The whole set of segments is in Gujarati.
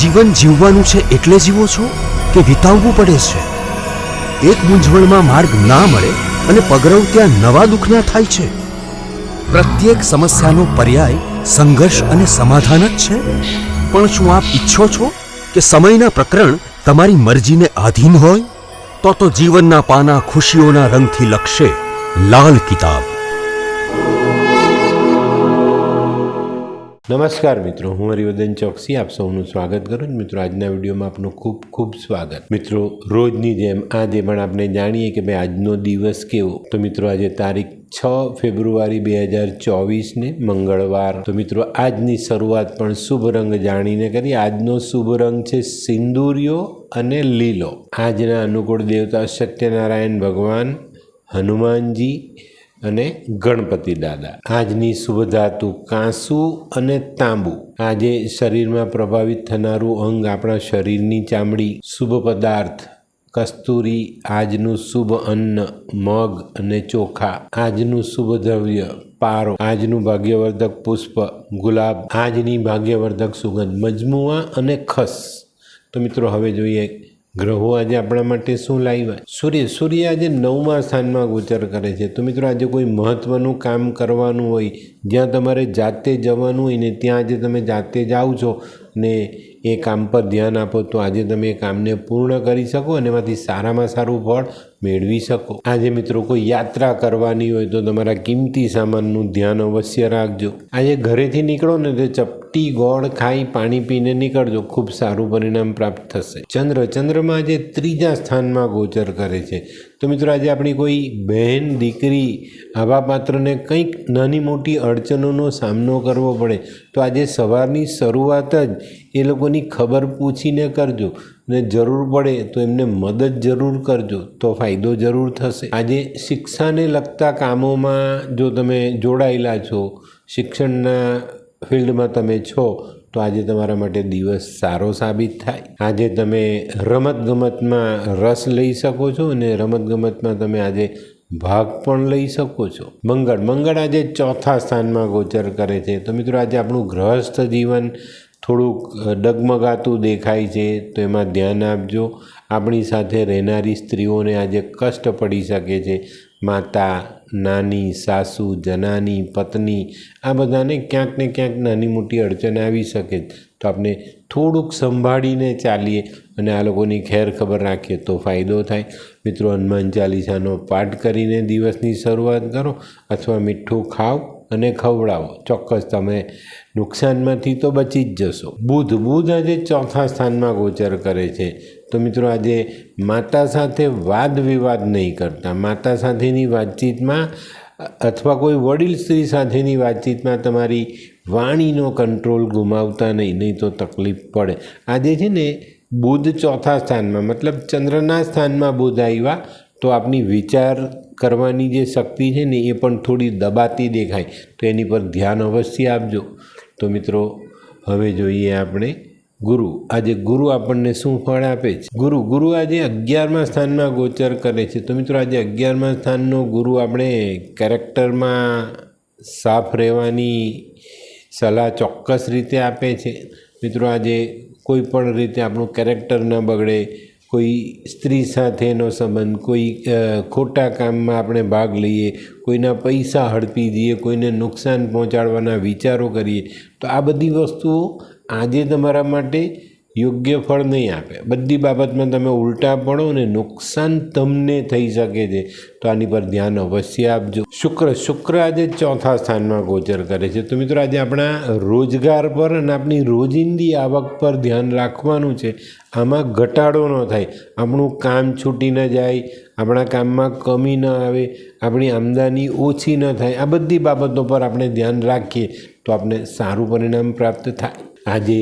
જીવન જીવવાનું છે એટલે જીવો છો કે વિતાવવું પડે છે? એક મૂંઝવણમાં માર્ગ ના મળે અને પગરવ ત્યાં નવા દુઃખના થાય છે. પ્રત્યેક સમસ્યાનો પર્યાય સંઘર્ષ અને સમાધાન જ છે. પણ શું આપ ઈચ્છો છો કે સમયના પ્રકરણ તમારી મરજીને આધીન હોય? તો જીવનના પાના ખુશીઓના રંગથી લખશે લાલ કિતાબ. નમસ્કાર મિત્રો, હું હરિવર્ધન ચોકસી આપ સૌનું સ્વાગત કરું. મિત્રો, આજના વિડીયોમાં આપનું ખૂબ ખૂબ સ્વાગત. મિત્રો, રોજની જેમ આજે પણ આપણે જાણીએ કે ભાઈ આજનો દિવસ કેવો. તો મિત્રો, આજે તારીખ 6 ફેબ્રુઆરી 2024 મંગળવાર. તો મિત્રો, આજની શરૂઆત પણ શુભ રંગ જાણીને કરી. આજનો શુભ રંગ છે સિંદૂરિયો અને લીલો. આજના અનુકૂળ દેવતા સત્યનારાયણ ભગવાન, હનુમાનજી અને ગણપતિ દાદા. આજની શુભ ધાતુ કાંસુ અને તાંબુ. આજે શરીરમાં પ્રભાવિત થનારું અંગ આપણા શરીરની ચામડી. શુભ પદાર્થ કસ્તુરી. આજનું શુભ અન્ન મગ અને ચોખા. આજનું શુભ દ્રવ્ય પારો. આજનું ભાગ્યવર્ધક પુષ્પ ગુલાબ. આજની ભાગ્યવર્ધક સુગંધ મજમુઆ અને ખસ. તો મિત્રો, હવે જોઈએ ગ્રહો આજે આપણા માટે શું લાવ્યા. સૂર્ય આજે 9મા સ્થાનમાં ગોચર કરે છે. તો મિત્રો, આજે કોઈ મહત્વનું કામ કરવાનું હોય, જ્યાં તમારે જાતે જવાનું હોય ને ત્યાં આજે તમે જાતે જાઓ છો ને એ કામ પર ધ્યાન આપો તો આજે તમે એ કામને પૂર્ણ કરી શકો અને એમાંથી સારામાં સારું ફળ મેળવી શકો. આજે મિત્રો, કોઈ યાત્રા કરવાની હોય તો તમારા કિંમતી સામાનનું ધ્યાન અવશ્ય રાખજો. આજે ઘરેથી નીકળો ને તો ચપટી ગોળ ખાઈ પાણી પીને નીકળજો, ખૂબ સારું પરિણામ પ્રાપ્ત થશે. ચંદ્રમાં આજે 3જા સ્થાનમાં ગોચર કરે છે. તો મિત્રો, આજે આપણી કોઈ બહેન દીકરી આવા પાત્રને કંઈક નાની મોટી અડચણોનો સામનો કરવો પડે તો આજે સવારની શરૂઆત જ એ લોકોની ખબર પૂછીને કરજો અને જરૂર પડે તો એમને મદદ જરૂર કરજો તો ફાયદો જરૂર થશે. આજે શિક્ષાને લગતા કામોમાં જો તમે જોડાયેલા છો, શિક્ષણના ફિલ્ડમાં તમે છો, તો આજે તમારા માટે દિવસ સારો સાબિત થાય. આજે તમે રમતગમતમાં રસ લઈ શકો છો અને રમતગમતમાં તમે આજે ભાગ પણ લઈ શકો છો. મંગળ આજે 4થા સ્થાનમાં ગોચર કરે છે. તો મિત્રો, આજે આપણું ગૃહસ્થ જીવન થોડુંક ડગમગાતું દેખાય છે તો એમાં ધ્યાન આપજો. આપણી સાથે રહેનારી સ્ત્રીઓને આજે કષ્ટ પડી શકે છે. માતા, નાની, સાસુ, જનાની, પત્ની, આ બધાને ક્યાંક ને ક્યાંક નાની મોટી અડચણ આવી શકે. તો આપણે થોડુંક સંભાળીને ચાલીએ અને આ લોકોની ખેર ખબર રાખીએ તો ફાયદો થાય. મિત્રો, હનુમાન ચાલીસાનો પાઠ કરીને દિવસની શરૂઆત કરો અથવા મીઠું ખાઓ અને ખવડાવો. ચોક્કસ તમે નુકસાનમાંથી તો બચી જ જશો. બુધ આજે 4થા સ્થાનમાં ગોચર કરે છે. તો મિત્રો, આજે માતા સાથે વાદ વિવાદ નહીં કરતા. માતા સાથેની વાતચીતમાં અથવા કોઈ વડીલ સ્ત્રી સાથેની વાતચીતમાં તમારી વાણીનો કંટ્રોલ ગુમાવતા નહીં તો તકલીફ પડે. આજે છે ને બુધ 4થા સ્થાનમાં મતલબ ચંદ્રના સ્થાનમાં બુધ આવ્યા તો આપની વિચાર કરવાની જે શક્તિ છે ને એ પણ થોડી દબાતી દેખાય તો એની પર ધ્યાન અવશ્ય આપજો. તો મિત્રો, હવે જોઈએ આપણે ગુરુ. આજે ગુરુ આપણને શું ફળ આપે છે. ગુરુ આજે 11મા સ્થાનમાં ગોચર કરે છે. તો મિત્રો, આજે 11મા સ્થાનનો ગુરુ આપણે કેરેક્ટરમાં સાફ રહેવાની સલાહ ચોક્કસ રીતે આપે છે. મિત્રો, આજે કોઈ પણ રીતે આપણું કેરેક્ટર ન બગડે, કોઈ સ્ત્રી સાથેનો સંબંધ, કોઈ ખોટા કામમાં આપણે ભાગ લઈએ, કોઈના પૈસા હડપી દઈએ, કોઈને નુકસાન પહોંચાડવાના વિચારો કરીએ તો આ બધી વસ્તુઓ આજે તમારા માટે યોગ્ય ફળ નહીં આપે. બધી બાબતમાં તમે ઉલટા પડો ને નુકસાન તમને થઈ શકે છે. તો આની પર ધ્યાન અવશ્ય આપજો. શુક્ર આજે 4થા સ્થાનમાં ગોચર કરે છે. તો મિત્રો, આજે આપણા રોજગાર પર અને આપણી રોજિંદી આવક પર ધ્યાન રાખવાનું છે. આમાં ઘટાડો ન થાય, આપણું કામ છૂટી ન જાય, આપણા કામમાં કમી ન આવે, આપણી આમદની ઓછી ન થાય. આ બધી બાબતો પર આપણે ધ્યાન રાખીએ તો આપણે સારું પરિણામ પ્રાપ્ત થાય. આજે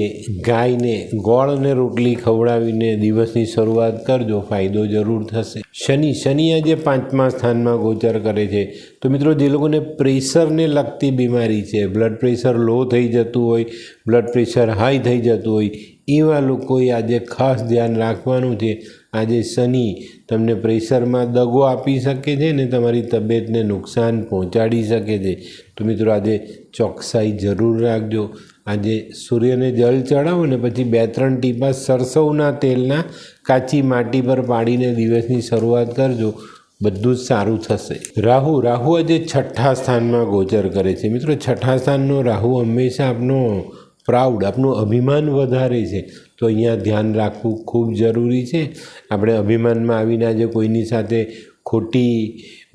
ગાયને ગોળ અને રોટલી ખવડાવીને દિવસની શરૂઆત કરજો, ફાયદો જરૂર થશે. શનિ આજે 5મા સ્થાનમાં ગોચર કરે છે. તો મિત્રો, જે લોકોને પ્રેશરને લગતી બીમારી છે, બ્લડ પ્રેશર લો થઈ જતું હોય, બ્લડ પ્રેશર હાઈ થઈ જતું હોય, એવા લોકોએ આજે ખાસ ધ્યાન રાખવાનું છે. આજે શનિ તમને પ્રેશરમાં દગો આપી શકે છે ને તમારી તબિયતને નુકસાન પહોંચાડી શકે છે. તો મિત્રો આજે ચોકસાઈ જરૂર રાખજો. આજે સૂર્યને જળ ચડાવો ને પછી 2-3 ટીપા સરસવના તેલના કાચી માટી પર પાડીને દિવસની શરૂઆત કરજો. બધું જ સારું થશે. રાહુ આજે 6ઠ્ઠા સ્થાનમાં ગોચર કરે છે. મિત્રો 6ઠ્ઠા સ્થાનનો રાહુ હંમેશા આપનો પ્રાઉડ, આપનું અભિમાન વધારે છે. તો અહીંયા ધ્યાન રાખવું ખૂબ જરૂરી છે. આપણે અભિમાનમાં આવીને આજે કોઈની સાથે ખોટી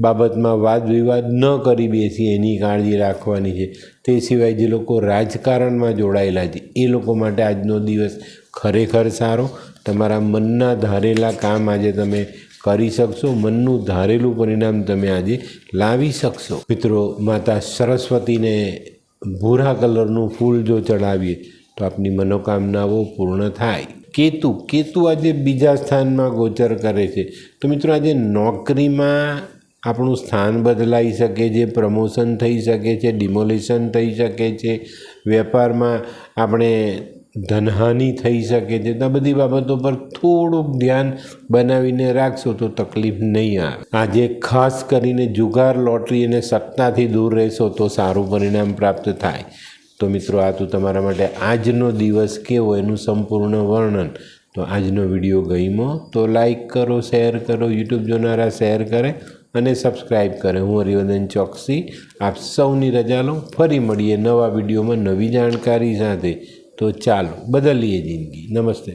બાબતમાં વાદ વિવાદ ન કરી બેસીએ એની કાળજી રાખવાની છે. તે સિવાય જે લોકો રાજકારણમાં જોડાયેલા છે એ લોકો માટે આજનો દિવસ ખરેખર સારો. તમારા મનના ધારેલા કામ આજે તમે કરી શકશો. મનનું ધારેલું પરિણામ તમે આજે લાવી શકશો. મિત્રો, માતા સરસ્વતીને ભૂરા કલરનું ફૂલ જો ચડાવીએ તો આપની મનોકામનાઓ પૂર્ણ થાય. કેતુ આજે 2જા સ્થાનમાં ગોચર કરે છે. તો મિત્રો આજે નોકરીમાં આપણું સ્થાન બદલાઈ શકે છે, પ્રમોશન થઈ શકે છે, ડિમોલિશન થઈ શકે છે, વેપારમાં આપણે ધનહાનિ થઈ શકે છે. તો આ બધી બાબતો પર થોડુંક ધ્યાન બનાવીને રાખશો તો તકલીફ નહીં આવે. આજે ખાસ કરીને જુગાર, લોટરી અને સટ્ટાથી દૂર રહેશો તો સારું પરિણામ પ્રાપ્ત થાય. તો મિત્રો, આ તો તમારા માટે આજનો દિવસ કેવો એનું સંપૂર્ણ વર્ણન. તો આજનો વિડીયો ગમ્યો તો લાઈક કરો, શેર કરો, યુટ્યુબ જોનારા શેર કરે અને સબસ્ક્રાઈબ કરે. હું હરિવર્ધન ચોકસી આપ સૌની રજા લઉં. ફરી મળીએ નવા વિડીયોમાં નવી જાણકારી સાથે. તો ચાલો બદલીએ જિંદગી. નમસ્તે.